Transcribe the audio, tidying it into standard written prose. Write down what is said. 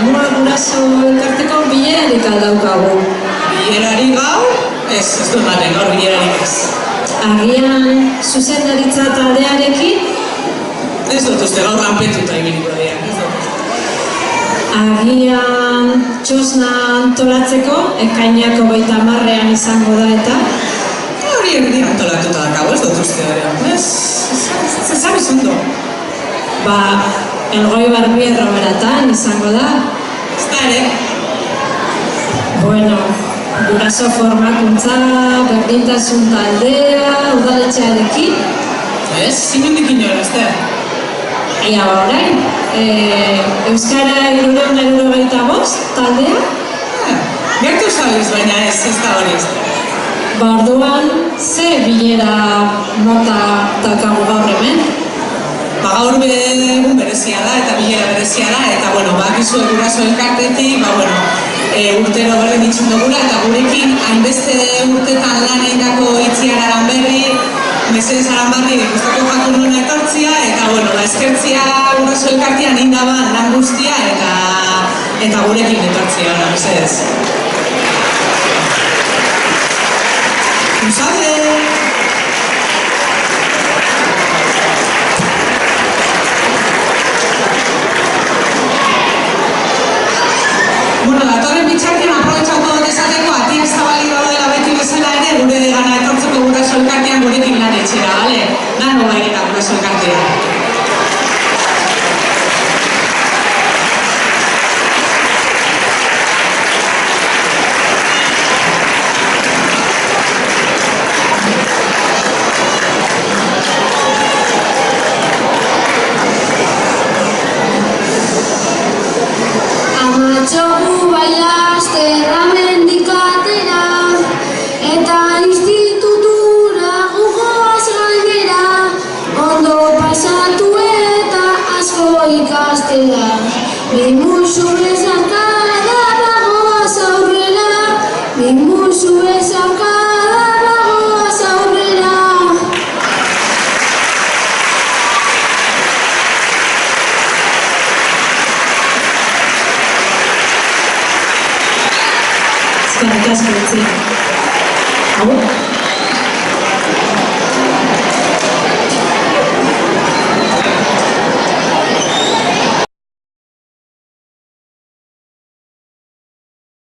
Amua guraso elkarteko bilerarik aldaukagu. Bilerari gaur? Ez du ematen gaur bilerarik ez. Agian zuzendaritza taldearekin? Ez dut uste gaur ganpetuta ibiliko dira. Agian txosna antolatzeko, ekainako 30ean izango da eta? Hori erdi antolatuta dakago, ez dut uste dira. Ez zabiz ondo. Ba, Elgoi Barbierro beratan izango da. Ez da ere. Bueno, guraso formakuntza, berdintasun taldea, udaletxearekin. Ez, zinundik inola, ez da. Ia ba orain, Euskara 395 taldea? Gertu zabiz, baina ez da hori ez da. Ba orduan, ze bilera mota daukagu gaur hemen? Ba gaur egun berezia da eta bilera berezia da eta bakizu guraso elkartetik, urtero berdin ditzen dugula eta gurekin hainbeste urtetan lan egindako Itziar Aranberri, Mesedez Aranberri gustoko jakun nuen etortzia eta eskertzia guraso elkartean indaban lan guztia eta gurekin etortzia, Mesedez. Usade! Datorren bitxarken aprobetxatu dut esateko atiak zabalik daudela beti bezala ere gure gana etortzeko guraso elkartean gurekin lan etxera, bale? Nano bairera guraso elkartea. Amatxogu bailazterra mendikatera eta institutura gugoaz gainera ondo pasatu eta asko ikastera bimusu bezarkada bagoaz aurrera bimusu bezarkada bagoaz aurrera. Eskerrik asko, Itziar. Hau?